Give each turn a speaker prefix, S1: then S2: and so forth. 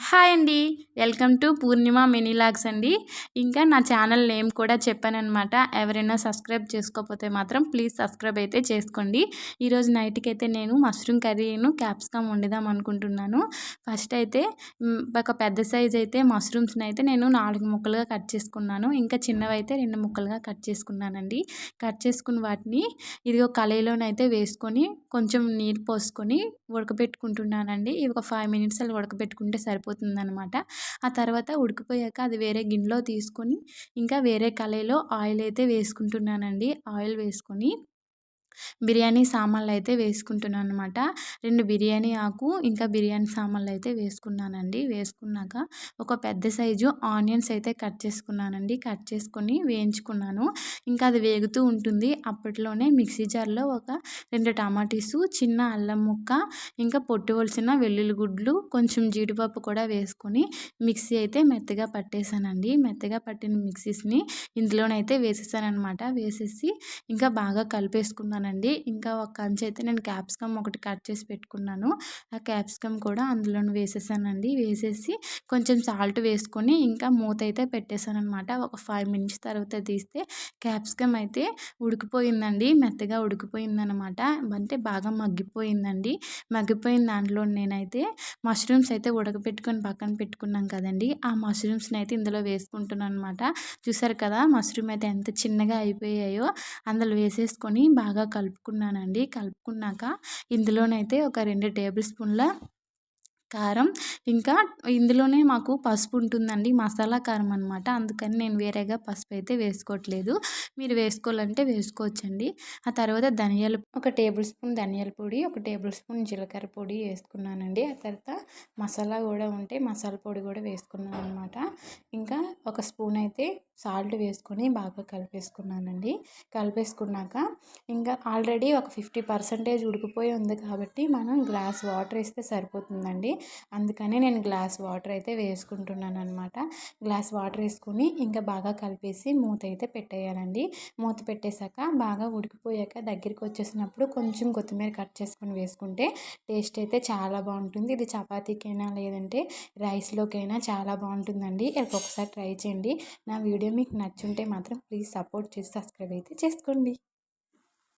S1: Hi అండి. Welcome to Purnima mini logs అండి. ఇంకా నా ఛానల్ నేమ్ కూడా చెప్పాననమాట. ఎవరైనా సబ్స్క్రైబ్ చేసుకోకపోతే మాత్రం ప్లీజ్ సబ్స్క్రైబ్ అయితే చేసుకోండి. ఈరోజు నైట్కి అయితే నేను మష్రూమ్ కర్రీను క్యాప్సికమ్ వండుదాం అనుకుంటున్నాను. ఫస్ట్ అయితే ఒక పెద్ద సైజ్ అయితే మష్రూమ్స్ని అయితే నేను 4 ముక్కలుగా కట్ చేసుకున్నాను. ఇంకా చిన్నవైతే 2 ముక్కలుగా కట్ చేసుకున్నానండి. కట్ చేసుకున్న వాటిని ఇదిగో కళాయిలోనైతే వేసుకొని కొంచెం నీరు పోసుకొని ఉడకబెట్టుకుంటున్నానండి. ఇవి ఒక 5 మినిట్స్ అలా ఉడకబెట్టుకుంటే సరిపోతుందనమాట. ఆ తర్వాత ఉడికిపోయాక అది వేరే గిన్నెలో తీసుకొని ఇంకా వేరే కళాయిలో ఆయిల్ అయితే వేసుకుంటున్నానండి. ఆయిల్ వేసుకొని బిర్యానీ సామాన్లు అయితే వేసుకుంటున్నాను అనమాట. 2 బిర్యానీ ఆకు ఇంకా బిర్యానీ సామాన్లు అయితే వేసుకున్నానండి. వేసుకున్నాక ఒక పెద్ద సైజు ఆనియన్స్ అయితే కట్ చేసుకున్నానండి. కట్ చేసుకొని వేయించుకున్నాను. ఇంకా అది వేగుతూ ఉంటుంది. అప్పట్లోనే మిక్సీ జార్లో ఒక 2 టమాటీసు, చిన్న అల్లం ముక్క, ఇంకా పొట్టు ఒలిసిన వెల్లుల్లి గుడ్లు, కొంచెం జీడిపప్పు కూడా వేసుకొని మిక్సీ అయితే మెత్తగా పట్టేసానండి. మెత్తగా పట్టిన మిక్సీస్ని ఇందులోనైతే వేసేసాననమాట. వేసేసి ఇంకా బాగా కలిపేసుకున్నానండి. ఇంకా ఒక కంచె అయితే నేను క్యాప్సికమ్ ఒకటి కట్ చేసి పెట్టుకున్నాను. ఆ క్యాప్సికమ్ కూడా అందులోనే వేసేసానండి. వేసేసి కొంచెం సాల్ట్ వేసుకొని ఇంకా మూత అయితే పెట్టేశాననమాట. ఒక 5 మినిట్స్ తర్వాత తీస్తే క్యాప్సికమ్ అయితే ఉడికిపోయిందండి. మెత్తగా ఉడికిపోయిందనమాట. అంటే బాగా మగ్గిపోయిందండి. మగ్గిపోయిన దాంట్లో నేనైతే మష్రూమ్స్ అయితే ఉడకపెట్టుకొని పక్కన పెట్టుకున్నాం కదండి. ఆ మష్రూమ్స్ని అయితే ఇందులో వేసుకుంటున్నాను అనమాట. చూసారు కదా మష్రూమ్ అయితే ఎంత చిన్నగా అయిపోయాయో. అందులో వేసేసుకొని బాగా కలుపుకున్నానండి. కలుపుకున్నాక ఇందులోనైతే ఒక 2 టేబుల్ స్పూన్ల కారం, ఇంకా ఇందులోనే మాకు పసుపు ఉంటుందండి. మసాలా కారం అనమాట. అందుకని నేను వేరేగా పసుపు అయితే వేసుకోవట్లేదు. మీరు వేసుకోవాలంటే వేసుకోవచ్చండి. ఆ తర్వాత ఒక టేబుల్ స్పూన్ ధనియాల పొడి, ఒక టేబుల్ స్పూన్ జీలకర్ర పొడి వేసుకున్నానండి. ఆ తర్వాత మసాలా కూడా ఉంటే మసాలా పొడి కూడా వేసుకున్నాను అనమాట. ఇంకా ఒక స్పూన్ అయితే సాల్ట్ వేసుకొని బాగా కలిపేసుకున్నానండి. కలిపేసుకున్నాక ఇంకా ఆల్రెడీ ఒక 50% ఉడికిపోయి ఉంది కాబట్టి మనం గ్లాస్ వాటర్ వేస్తే సరిపోతుందండి. అందుకని నేను గ్లాస్ వాటర్ అయితే వేసుకుంటున్నాను అనమాట. గ్లాస్ వాటర్ వేసుకొని ఇంకా బాగా కలిపేసి మూత అయితే పెట్టేయాలండి. మూత పెట్టేశాక బాగా ఉడికిపోయాక దగ్గరికి వచ్చేసినప్పుడు కొంచెం కొత్తిమీర కట్ చేసుకొని వేసుకుంటే టేస్ట్ అయితే చాలా బాగుంటుంది. ఇది చపాతీకైనా లేదంటే రైస్లోకైనా చాలా బాగుంటుందండి. ఒకసారి ట్రై చేయండి. నా వీడియో మీకు నచ్చుంటే మాత్రం ప్లీజ్ సపోర్ట్ చేసి సబ్స్క్రైబ్ అయితే చేసుకోండి.